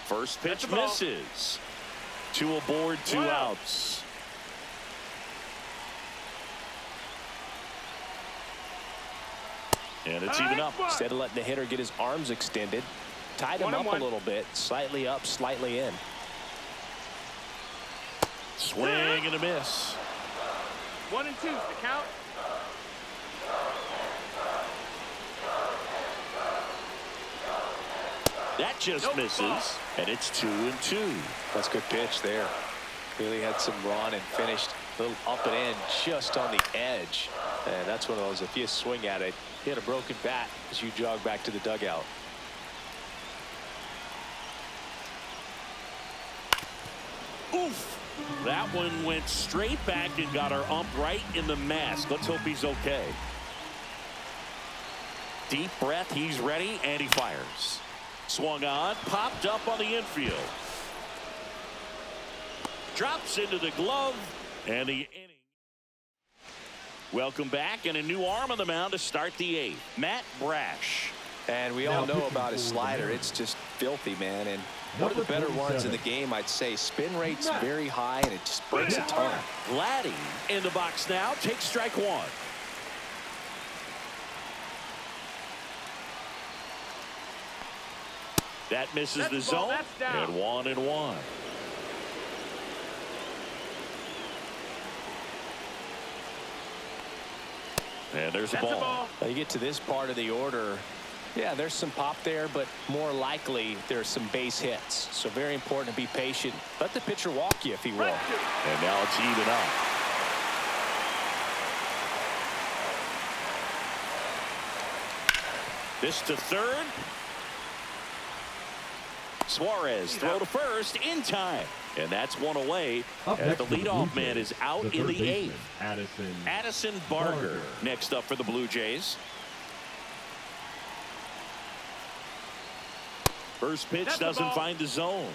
[SPEAKER 1] First pitch misses. 2 aboard, 2 outs. And it's even up.
[SPEAKER 3] Instead of letting the hitter get his arms extended, tied him up a little bit. Slightly up, slightly in.
[SPEAKER 1] Swing and a miss.
[SPEAKER 2] 1 and 2 the count.
[SPEAKER 1] That just misses, and it's 2-2.
[SPEAKER 3] That's a good pitch there. Really had some run and finished a little up and in just on the edge. And that's one of those, if you swing at it, hit a broken bat as you jog back to the dugout.
[SPEAKER 1] Oof. That one went straight back and got our ump right in the mask. Let's hope he's okay. Deep breath. He's ready, and he fires. Swung on, popped up on the infield. Drops into the glove, and the inning. Welcome back, and a new arm on the mound to start the 8th. Matt Brash.
[SPEAKER 3] And we all know about his slider. It's just filthy, man. And one of the better ones in the game, I'd say. Spin rate's very high, and it just breaks a ton.
[SPEAKER 1] Vladdy in the box now. Takes strike one. That misses the zone. And 1-1. And there's a ball.
[SPEAKER 3] Now you get to this part of the order. Yeah, there's some pop there, but more likely there's some base hits. So very important to be patient. Let the pitcher walk you if he will.
[SPEAKER 1] And now it's even up. This to third. Suarez throw to first in time. And that's one away as the leadoff man is out in the eighth. Addison Barger next up for the Blue Jays. First pitch doesn't find the zone.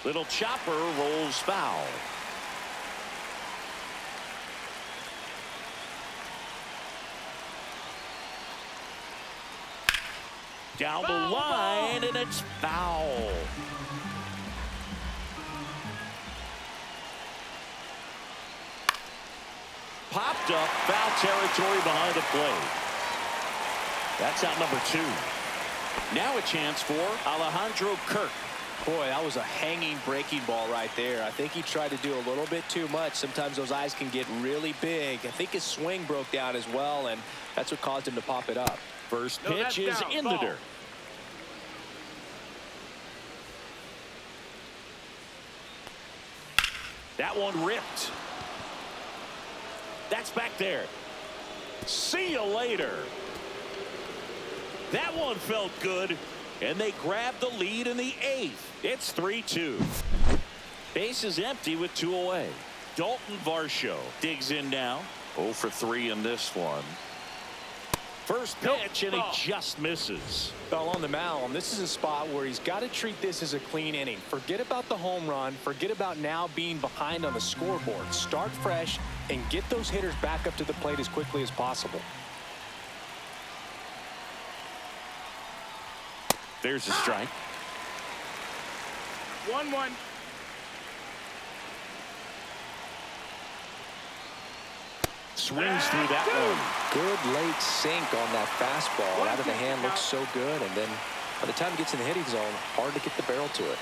[SPEAKER 1] Little chopper rolls foul. Down the line, and it's foul. Popped up, foul territory behind the plate. That's out number 2. Now a chance for Alejandro Kirk.
[SPEAKER 3] Boy, that was a hanging breaking ball right there. I think he tried to do a little bit too much. Sometimes those eyes can get really big. I think his swing broke down as well, and that's what caused him to pop it up.
[SPEAKER 1] First pitch is in the dirt. That one ripped. That's back there. See you later. That one felt good, and they grabbed the lead in the 8th. It's 3-2. Base is empty with 2 away. Dalton Varsho digs in now. 0 for 3 in this one. First pitch, and he just misses.
[SPEAKER 3] Well, on the mound, this is a spot where he's got to treat this as a clean inning. Forget about the home run. Forget about now being behind on the scoreboard. Start fresh and get those hitters back up to the plate as quickly as possible.
[SPEAKER 1] There's a strike.
[SPEAKER 2] 1-1.
[SPEAKER 1] Swings through that one.
[SPEAKER 3] Good late sink on that fastball. Out of the hand looks so good, and then by the time it gets in the hitting zone, hard to get the barrel to it.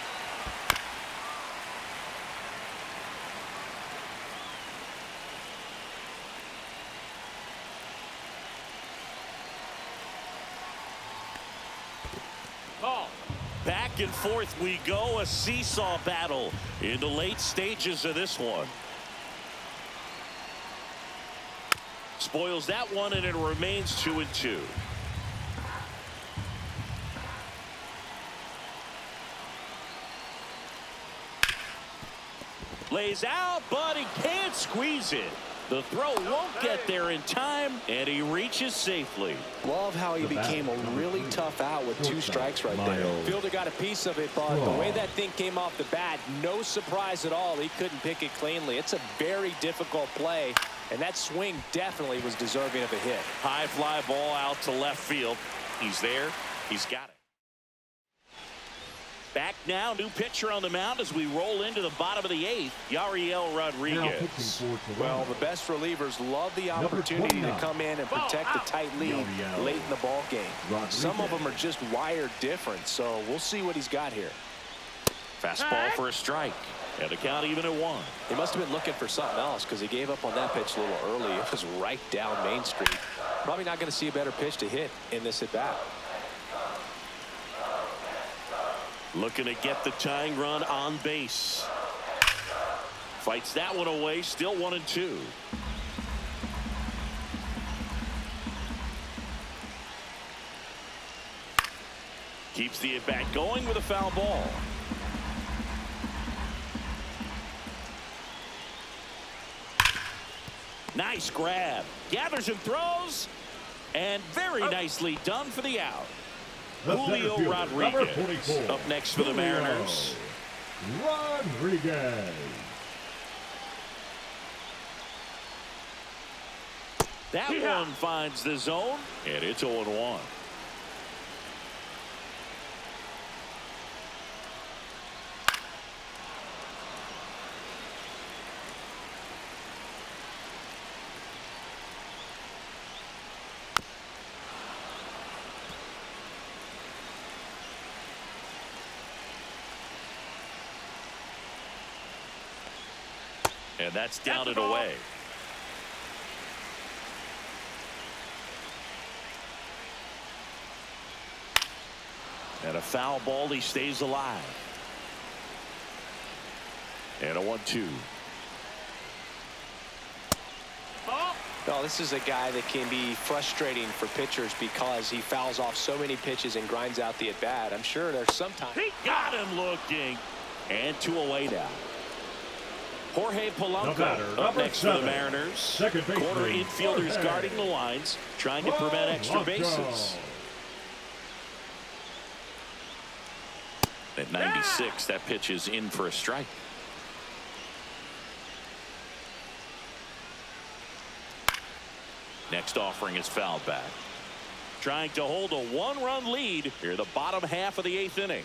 [SPEAKER 1] Back and forth we go, a seesaw battle in the late stages of this one. Spoils that one, and it remains 2-2. Lays out, but he can't squeeze it. The throw won't get there in time, and he reaches safely.
[SPEAKER 3] Love how he became a really tough out with 2 strikes right there. Fielder got a piece of it, but the way that thing came off the bat, no surprise at all. He couldn't pick it cleanly. It's a very difficult play, and that swing definitely was deserving of a hit.
[SPEAKER 1] High fly ball out to left field. He's there. He's got it. Back now, new pitcher on the mound as we roll into the bottom of the 8th, Yariel Rodriguez.
[SPEAKER 3] Well, the best relievers love the opportunity to come in and protect the tight lead late in the ball game. Some of them are just wired different, so we'll see what he's got here.
[SPEAKER 1] Fastball for a strike, and the count even at 1.
[SPEAKER 3] He must have been looking for something else because he gave up on that pitch a little early. It was right down Main Street. Probably not going to see a better pitch to hit in this at bat.
[SPEAKER 1] Looking to get the tying run on base. Fights that one away, still 1-2. Keeps the at-bat going with a foul ball. Nice grab. Gathers and throws. And very nicely done for the out.
[SPEAKER 5] The
[SPEAKER 1] Julio
[SPEAKER 5] center fielder, number
[SPEAKER 1] Rodriguez
[SPEAKER 5] 44,
[SPEAKER 1] up next for the
[SPEAKER 5] Julio
[SPEAKER 1] Mariners.
[SPEAKER 5] Rodriguez.
[SPEAKER 1] That one finds the zone, and it's 0-1. And that's down and away. And a foul ball, he stays alive. And a 1-2.
[SPEAKER 3] Well, this is a guy that can be frustrating for pitchers because he fouls off so many pitches and grinds out the at-bat. I'm sure there's some time.
[SPEAKER 1] He got him looking. And 2 away now. Jorge Polanco up next for the Mariners. Corner infielders guarding the lines, trying to prevent extra bases. At 96, that pitch is in for a strike. Next offering is fouled back. Trying to hold a 1-run lead here the bottom half of the 8th inning.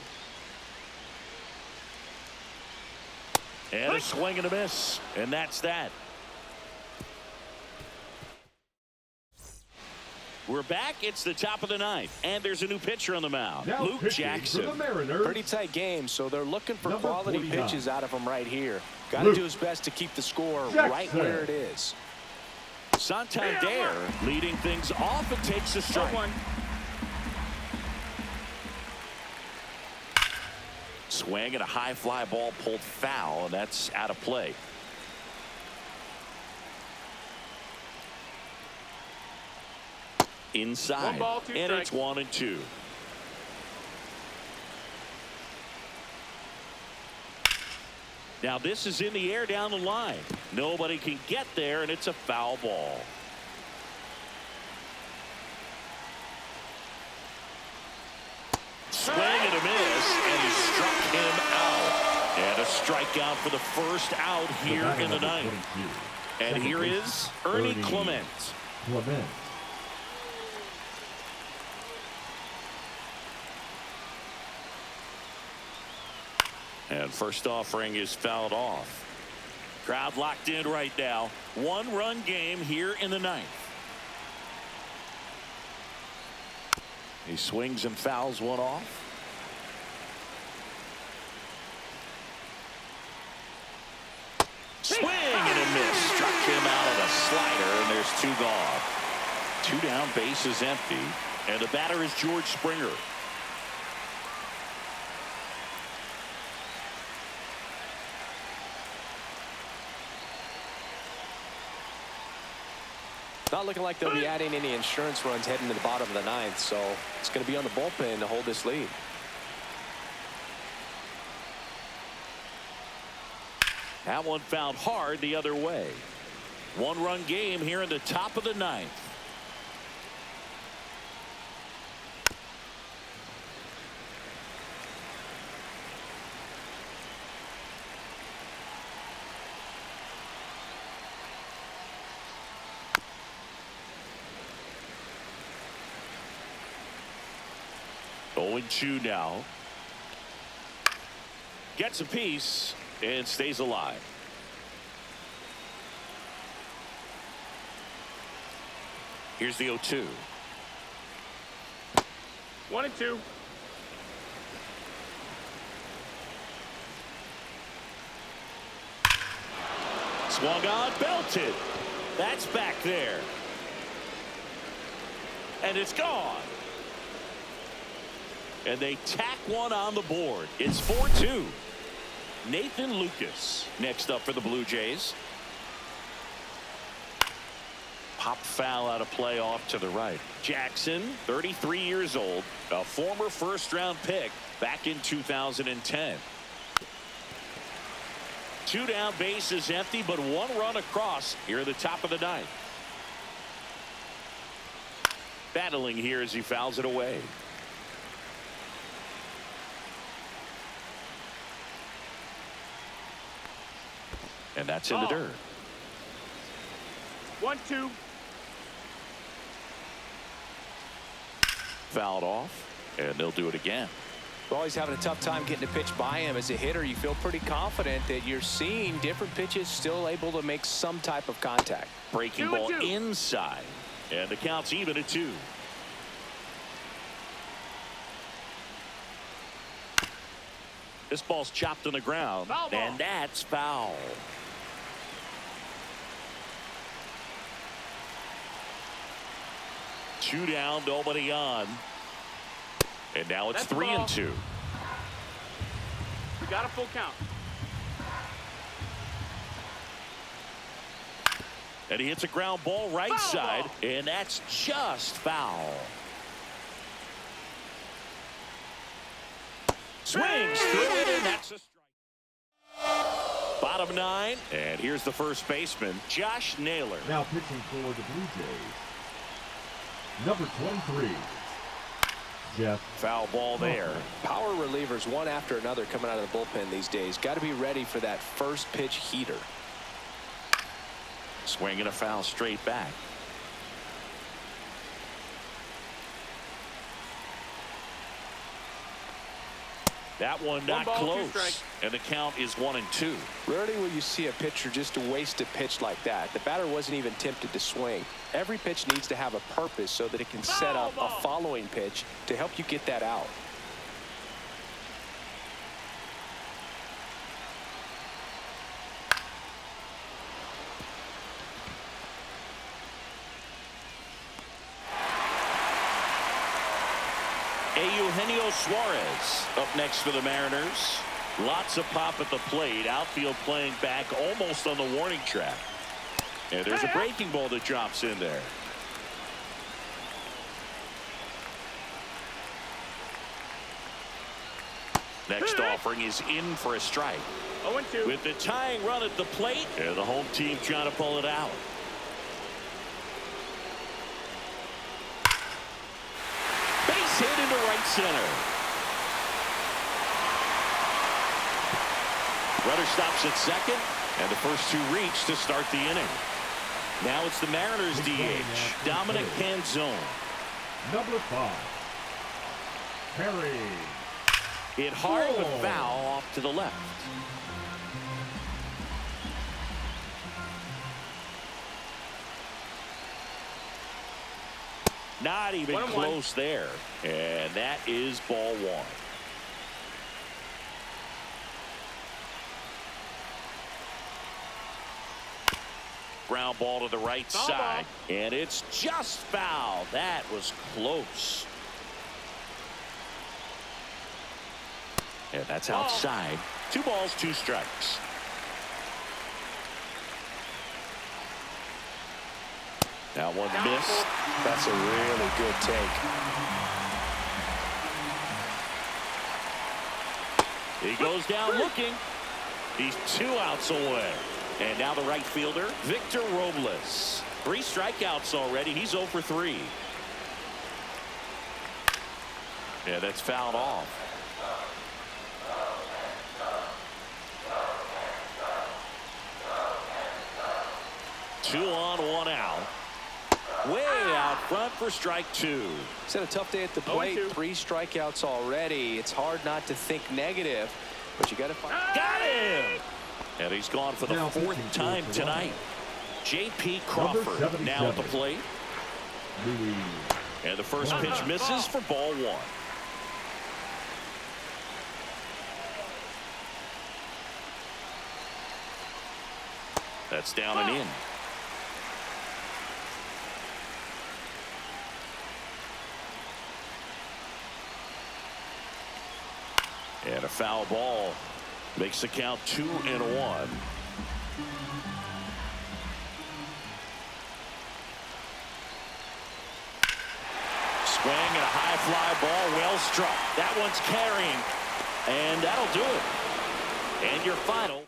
[SPEAKER 1] And a swing and a miss. And that's that. We're back. It's the top of the 9th. And there's a new pitcher on the mound.
[SPEAKER 5] Now
[SPEAKER 1] Luke Jackson.
[SPEAKER 5] For the Mariners,
[SPEAKER 3] Pretty tight game, so they're looking for
[SPEAKER 5] Number
[SPEAKER 3] quality
[SPEAKER 5] 49.
[SPEAKER 3] pitches out of him right here. Got to do his best to keep the score right
[SPEAKER 5] Jackson.
[SPEAKER 3] where it is.
[SPEAKER 1] Santander leading things off and takes a strike. Swing and a high fly ball pulled foul, and that's out of play. Inside,
[SPEAKER 2] 1 ball, 2
[SPEAKER 1] and
[SPEAKER 2] strikes.
[SPEAKER 1] it's 1-2. Now this is in the air down the line. Nobody can get there, and it's a foul ball. Swing and a miss, and he struck him out. And a strikeout for the first out here in the 9th. And here is Ernie Clement. And first offering is fouled off. Crowd locked in right now. 1-run game here in the 9th. He swings and fouls one off. Swing and a miss. Struck him out of a slider, and there's 2 gone. 2 down, bases empty. And the batter is George Springer.
[SPEAKER 3] Not looking like they'll be adding any insurance runs heading to the bottom of the 9th, so it's going to be on the bullpen to hold this lead.
[SPEAKER 1] That one found hard the other way. 1-run game here in the top of the 9th. Going 2 now. Gets a piece and stays alive. Here's the 0-2.
[SPEAKER 2] 1-2.
[SPEAKER 1] Swung on, belted. That's back there. And it's gone. And they tack one on the board. It's 4-2. Nathan Lucas next up for the Blue Jays. Pop foul out of play off to the right. Jackson, 33 years old, a former first-round pick back in 2010. 2 down, bases empty, but 1 run across here at the top of the 9th. Battling here as he fouls it away. And that's in the dirt.
[SPEAKER 2] 1-2.
[SPEAKER 1] Fouled off, and they'll do it again.
[SPEAKER 3] Well, he's having a tough time getting a pitch by him. As a hitter, you feel pretty confident that you're seeing different pitches still able to make some type of contact.
[SPEAKER 1] Breaking ball inside, and the count's even at 2. This ball's chopped on the ground, and that's foul. Two down, nobody on. And now it's 3-2.
[SPEAKER 2] We got a full count.
[SPEAKER 1] And he hits a ground ball right side, and that's just foul. Swings through it, and that's a strike. Bottom 9, and here's the first baseman, Josh Naylor.
[SPEAKER 5] Now pitching for the Blue Jays, number 23, Jeff.
[SPEAKER 1] Foul ball there.
[SPEAKER 3] Power relievers one after another coming out of the bullpen these days. Got to be ready for that first pitch heater.
[SPEAKER 1] Swing and a foul straight back. That one not close, and the count is 1-2.
[SPEAKER 3] Rarely will you see a pitcher just waste a pitch like that. The batter wasn't even tempted to swing. Every pitch needs to have a purpose so that it can set up a following pitch to help you get that out.
[SPEAKER 1] Eugenio Suarez up next for the Mariners. Lots of pop at the plate. Outfield playing back almost on the warning track. And there's a breaking ball that drops in there. Next offering is in for a strike.
[SPEAKER 2] 0-2.
[SPEAKER 1] With the tying run at the plate, and the home team trying to pull it out. Base hit into right center. Runner stops at second, and the first two reach to start the inning. Now it's the Mariners DH, Dominic Canzone.
[SPEAKER 5] Number 5, Perry.
[SPEAKER 1] Hit hard but foul off to the left. Not even close there. And that is ball 1. Ground ball to the right side. And it's just foul. That was close. And that's outside. 2 balls, 2 strikes. That one missed.
[SPEAKER 3] That's a really good take.
[SPEAKER 1] He goes down looking. He's 2 outs away. And now the right fielder, Victor Robles. 3 strikeouts already. He's 0 for 3. Yeah, that's fouled off. Two on, 1 out. Way out front for strike 2.
[SPEAKER 3] He's had a tough day at the plate. 3 strikeouts already. It's hard not to think negative, but you got to find.
[SPEAKER 1] Got him! And he's gone for the 4th time tonight. J.P. Crawford now at the plate. And the first pitch misses for ball 1. That's down and in. And a foul ball makes the count 2-1. Swing and a high fly ball, well struck. That one's carrying, and that'll do it. And your final.